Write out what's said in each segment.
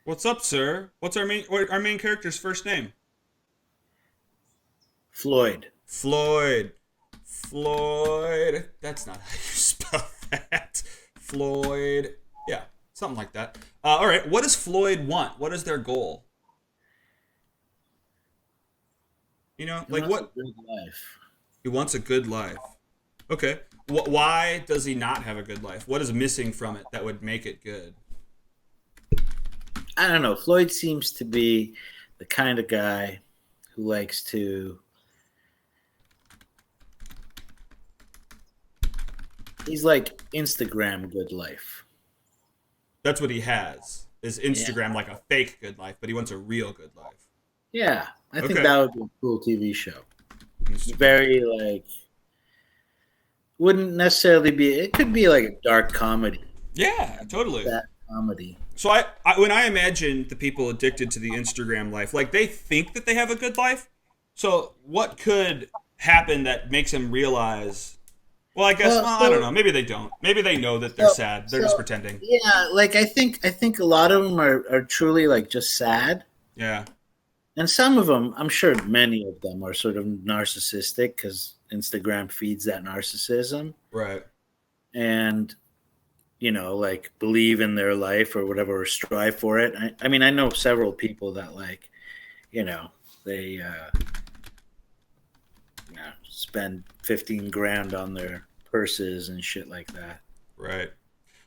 What's up, sir? What's our main character's first name? Floyd. Floyd. Floyd. That's not how you spell that. Floyd. Yeah, something like that. All right. What does Floyd want? What is their goal? You know, He like wants a what? good life. He wants a good life. Okay. Why does he not have a good life? What is missing from it that would make it good? I don't know. Floyd seems to be the kind of guy who likes to. He's like Instagram good life. That's what he has. Is Yeah. Instagram like a fake good life, but he wants a real good life. Yeah. I think Okay. that would be a cool TV show. Instagram. Very like wouldn't necessarily be. It could be like a dark comedy, Yeah, totally. that comedy. So when I imagine the people addicted to the Instagram life, like they think that they have a good life. So what could happen that makes them realize? Well, I guess Well, well, I don't so know. Maybe they don't. Maybe they know that they're so sad. They're just so pretending. yeah. Like I think a lot of them are truly like just sad. Yeah. And some of them, I'm sure many of them are sort of narcissistic because Instagram feeds that narcissism Right. and, like believe in their life or whatever, or strive for it. I mean, I know several people that like, you know, they spend 15 grand on their purses and shit like that. Right.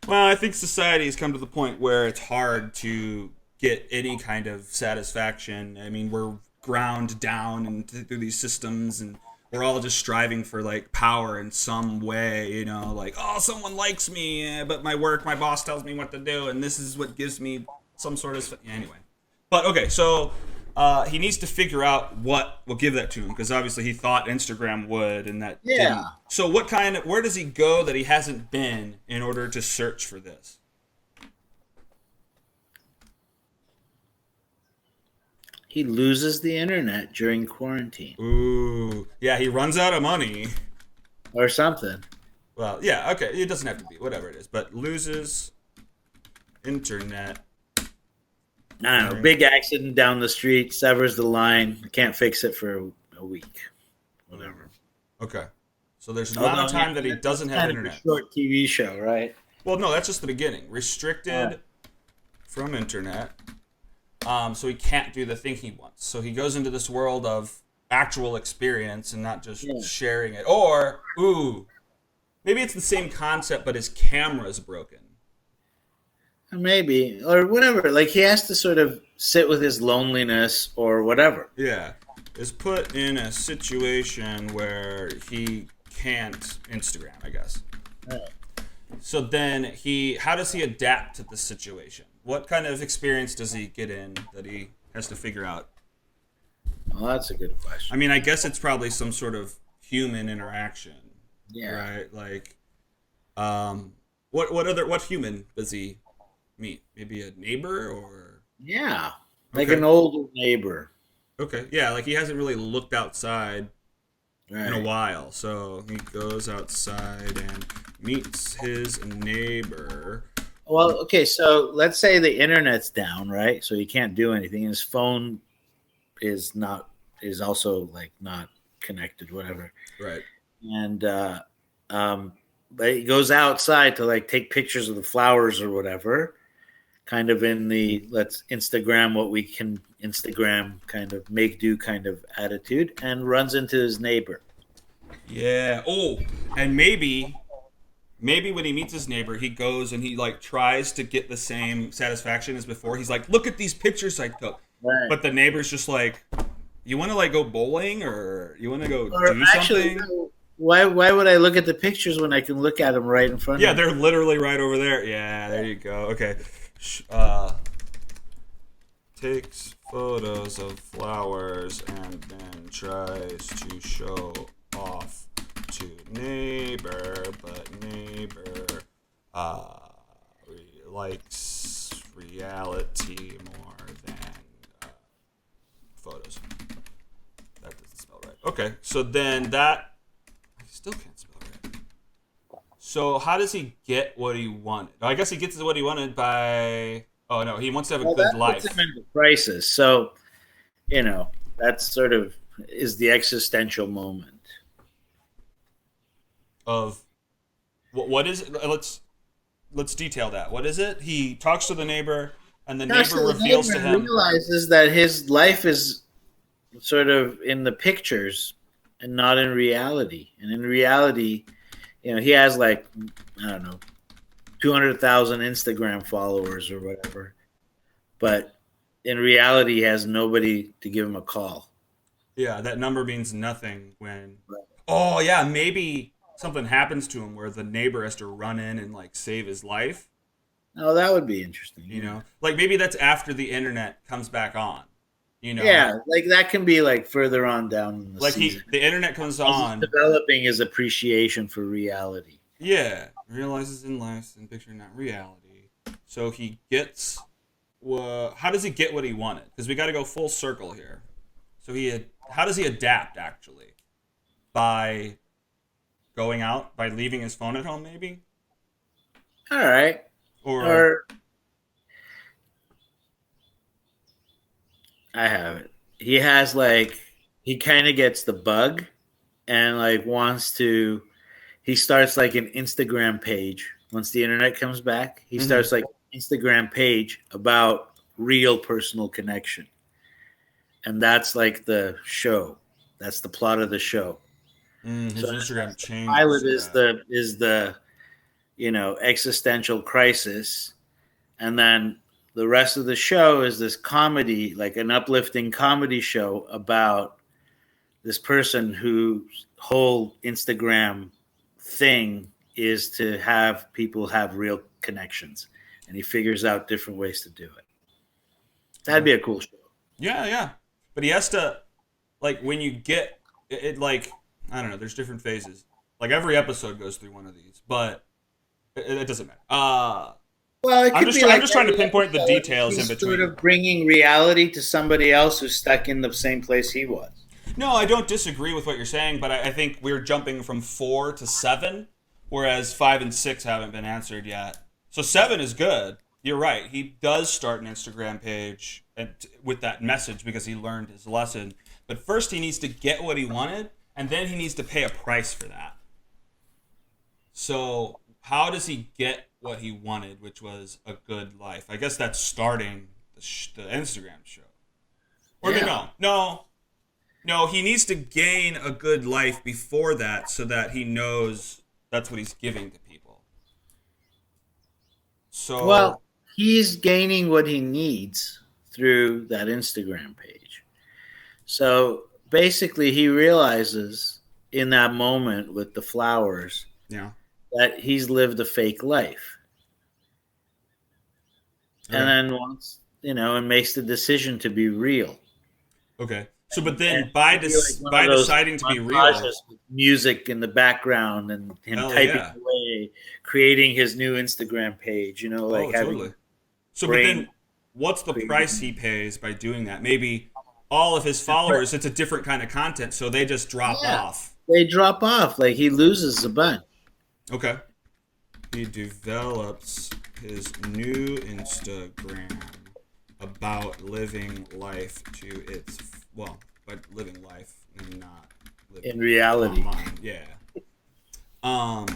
Well, I think society has come to the point where it's hard to get any kind of satisfaction. I mean, we're ground down and through these systems, and we're all just striving for like power in some way. You know, like oh, someone likes me, but my boss tells me what to do, and this is what gives me some sort of anyway. But okay, so he needs to figure out what will give that to him because obviously he thought Instagram would, and that Yeah. didn't. So what kind of where does he go that he hasn't been in order to search for this? He loses the internet during quarantine Ooh, yeah, he runs out of money. or something. Well, yeah, okay, it doesn't have to be whatever it is, but loses internet I don't know. during. Big accident down the street, severs the line. Can't fix it for a week. Whatever. Okay, so there's an amount of Although, time that he doesn't that's have kind of a internet. short TV show, right? Well, no, that's just the beginning. All right. Restricted from internet. So he can't do the thing he wants. So he goes into this world of actual experience and not just Yeah. sharing it. Or, ooh, maybe it's the same concept, but his camera's broken. Maybe. Or whatever. Like he has to sort of sit with his loneliness or whatever. Yeah, is put in a situation where he can't Instagram, I guess. Right. So then how does he adapt to the situation? What kind of experience does he get in that he has to figure out? Well, that's a good I question. mean, I guess it's probably some sort of human interaction, Yeah. right? Like, what human does he meet? Maybe a neighbor or Yeah. Like okay, an older neighbor. okay, yeah. Like he hasn't really looked outside in a Right. while, so he goes outside and meets his neighbor. Well, okay, so let's say the internet's down, right? So he can't do anything. His phone is not is also like not connected, whatever. Right. And um but he goes outside to like take pictures of the flowers or whatever, kind of in the let's Instagram what we can Instagram kind of make do kind of attitude, and runs into his neighbor. Yeah. Oh, and maybe when he meets his neighbor, he goes and he like tries to get the same satisfaction as before. He's like, "Look at these pictures I took," Right. but the neighbor's just like, "You want to like go bowling or you want to go Or do actually, something?" no, why would I look at the pictures when I can look at them right in front Yeah, of me? they're literally right over there. Yeah, there you go. Okay. Takes photos of flowers and then tries to show off to neighbor, but neighbor uh, likes reality more than uh, photos. That doesn't spell right. Okay, so then that I still can't spell right. So how does he get what he wanted? I guess he gets what he wanted by Oh no, he wants to have a Well, good that puts him life. into crisis. So, you know, that's sort of is the existential moment. Of what is it? Let's detail that. What is it? He talks to the neighbor, and the Talks neighbor to the reveals neighbor to and him. realizes that his life is sort of in the pictures and not in reality. And in reality, he has like, I don't know, 200,000 Instagram followers or whatever. But in reality, he has nobody to give him a call. Yeah, that number means nothing when. Oh yeah, maybe something happens to him where the neighbor has to run in and like save his life. Oh, that would be interesting. You Yeah. know, like maybe that's after the internet comes back on. You know, Yeah, like that can be like further on down in the like season the internet comes as he's on. developing his appreciation for reality. Yeah, realizes in life and picture not reality. So he gets. How does he get what he wanted? Because we got to go full circle here. So how does he adapt actually? By going out, by leaving his phone at home, maybe, All right. or Or I have it. He has like he kind of gets the bug and like wants to he starts like an Instagram page once the internet comes back. He mm-hmm. starts like an Instagram page about real personal connection. And that's like the show. That's the plot of the show. So His Instagram the changes pilot so that. is the existential crisis, and then the rest of the show is this comedy, like an uplifting comedy show about this person whose whole Instagram thing is to have people have real connections, and he figures out different ways to do it. That'd Okay. be a cool show. Yeah, yeah. But he has to like when you get it like I don't know. There's different phases. Like every episode goes through one of these, but it doesn't matter. Well, it could be I'm like just trying to every pinpoint the episode, details in he's sort between. of bringing reality to somebody else who's stuck in the same place he was. No, I don't disagree with what you're saying, but I think we're jumping from 4 to 7, whereas 5 and 6 haven't been answered yet. So 7 is good. You're right. He does start an Instagram page with that message because he learned his lesson. But first, he needs to get what he wanted, and then he needs to pay a price for that. So how does he get what he wanted, which was a good life? I guess that's starting the Instagram show. Or Yeah. no, he needs to gain a good life before that so that he knows that's what he's giving to people. So, Well, he's gaining what he needs through that Instagram page. So basically, he realizes in that moment with the flowers yeah. that he's lived a fake life. And Okay. then and makes the decision to be real. Okay. So, but And then maybe like one of by those deciding to be real, montages with music in the background and him hell typing yeah. away, creating his new Instagram page, like Oh, having totally. So, but brain then what's the price creating. he pays by doing that? Maybe all of his followers, it's a different kind of content, so they just drop Yeah, off. they drop off. Like he loses a bunch. Okay. He develops his new Instagram about living life to its but living life and not living In reality. online. Yeah. Um,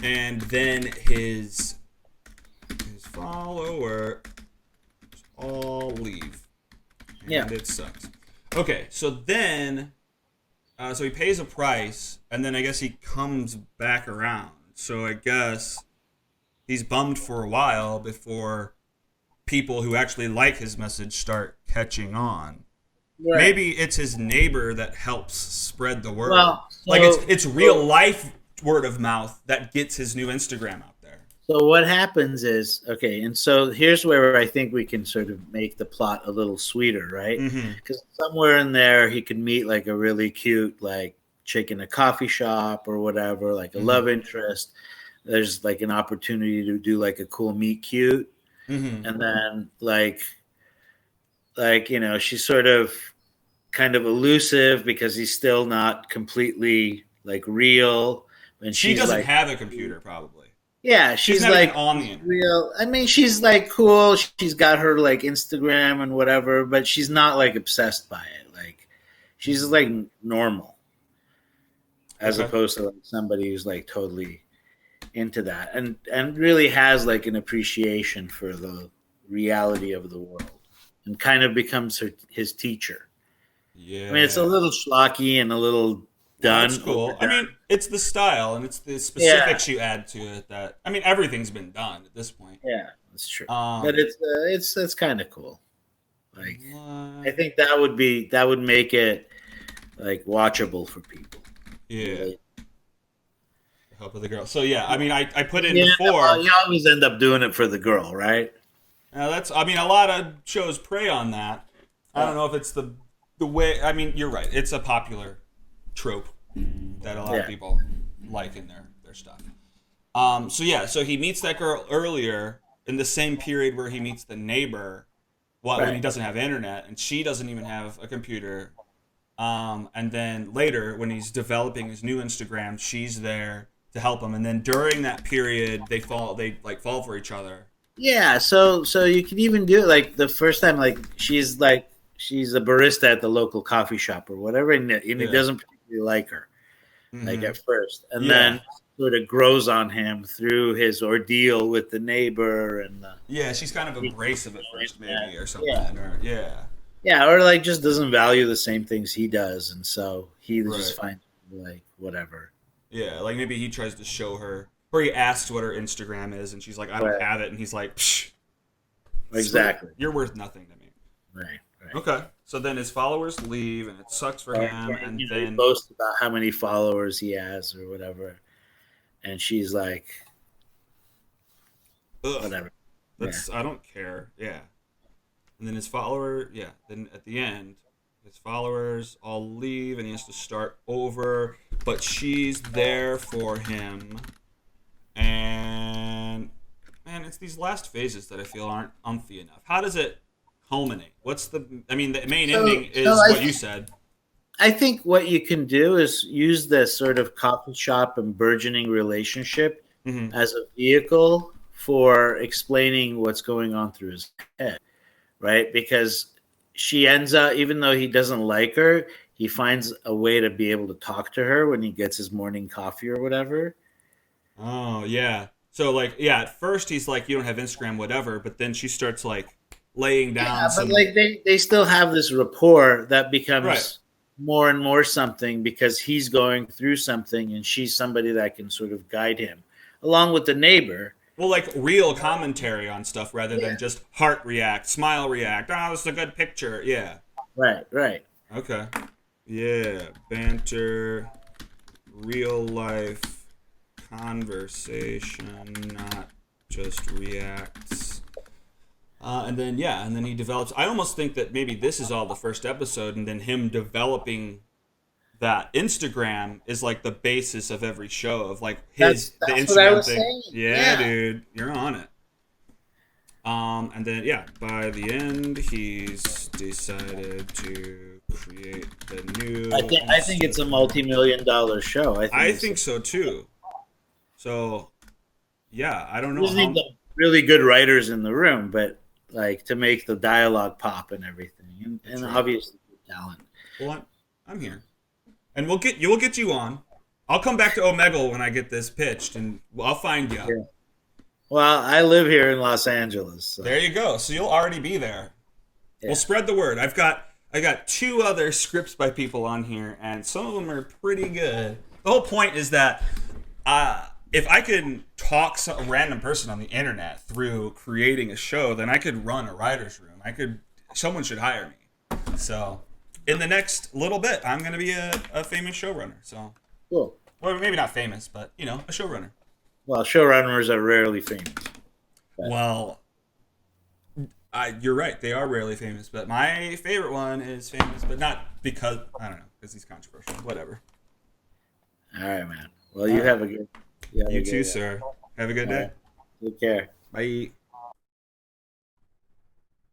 and then his followers all leave, and Yeah. it sucks. Okay, so then, so he pays a price, and then I guess he comes back around. So I guess he's bummed for a while before people who actually like his message start catching on. Right. Maybe it's his neighbor that helps spread the word. Well, Like it's real life word of mouth that gets his new Instagram out there. So what happens is, okay, and so here's where I think we can sort of make the plot a little sweeter, right? Mm-hmm. Because somewhere in there he could meet like a really cute like chick in a coffee shop or whatever, like a love interest. There's like an opportunity to do like a cool meet cute. Mm-hmm. And then she's sort of kind of elusive because he's still not completely like real. And She she's doesn't like, have a computer, probably. Yeah, She's she's not even like on the internet. real. I mean, she's like cool. She's got her like Instagram and whatever, but she's not like obsessed by it. Like, she's Mhm. like normal, as Okay. opposed to like somebody who's like totally into that and really has like an appreciation for the reality of the world and kind of becomes his teacher. I mean, it's a Yeah. little schlocky and a little Well, that's done cool. I mean, overdone. it's the style and it's the Yeah, specifics you add to it that I mean, everything's been done at this point. yeah, that's true. But Um, it's kind of cool. Like, I what? think that would make it like watchable for people. Yeah. Really. The help of the girl. So yeah, I mean, I put in Yeah, well, before. you always end up doing it for the girl, right? That's I mean, a lot of shows prey on that. I don't Yeah, know if it's the way. I mean, you're right. It's a popular trope that a lot of yeah, people like in their stuff. So yeah, so he meets that girl earlier in the same period where he meets the neighbor. When he right. doesn't have internet and she doesn't even have a computer. And then later when he's developing his new Instagram, she's there to help him. And then during that period, they like fall for each other. Yeah, so you can even do it like the first time, like she's a barista at the local coffee shop or whatever, and he Yeah. doesn't particularly like her like Mm-hmm. at first, and Yeah. then sort of grows on him through his ordeal with the neighbor and the Yeah, she's kind of abrasive at first, maybe, or yeah, something. Or yeah, yeah, or like just doesn't value the same things he does, and so he just right. finds like whatever. Yeah, like maybe he tries to show her, or he asks what her Instagram is, and she's like, "I don't Right, have it," and he's like, Psh, exactly. "You're worth nothing to me." Right, right. Okay, so then his followers leave, and it sucks for him, and He then boasts about how many followers he has or whatever, and she's like, ugh, whatever. Yeah. that's I don't care. Yeah, and then his follower, yeah. Then at the end, his followers all leave, and he has to start over. But she's there for him, and man, it's these last phases that I feel aren't umphy enough. How does it culminate? What's the? I mean, the main ending So is what you said. I think what you can do is use this sort of coffee shop and burgeoning relationship Mm-hmm. as a vehicle for explaining what's going on through his head, right? Because she ends up, even though he doesn't like her, he finds a way to be able to talk to her when he gets his morning coffee or whatever. Oh yeah. So like yeah, at first he's like, you don't have Instagram, whatever, but then she starts like laying down Yeah, but some like they still have this rapport that right. becomes more and more something because he's going through something and she's somebody that can sort of guide him along with the neighbor. Well, like real commentary on stuff rather than Yeah. just heart react, smile react. Oh, this is a good picture. Yeah. Right, right. Okay. Yeah. Banter, real life conversation, not just reacts. And then yeah, and then he develops. I almost think that maybe this is all the first episode, and then him developing that Instagram is like the basis of every show of like the That's what I Instagram was thing. saying. Yeah, Yeah. dude, you're on it. And then yeah, by the end, he's decided to create the new. I think it's a multi-million dollar show. I think so too. So yeah, I don't You know just need how. the really good writers in the room, but like to make the dialogue pop and everything, That's and right. obviously talent. Well, I'm here, and we'll get you on. I'll come back to Omegle when I get this pitched, and I'll find you. Yeah. Well, I live here in Los Angeles, so There you go. So you'll already be there. We'll yeah. spread the word. I got two other scripts by people on here, and some of them are pretty good. The whole point is that if I could talk a random person on the internet through creating a show, then I could run a writer's room. Someone should hire me. So in the next little bit, I'm going to be a famous showrunner. So, Cool. well, maybe not famous, but a showrunner. Well, showrunners are rarely famous. But Well, you're right. They are rarely famous, but my favorite one is famous, but not because I don't know, because he's controversial. Whatever. all right, man. Well, All you right. have a good. You have a You good too, sir. Have a good all day. right. Take care. Bye.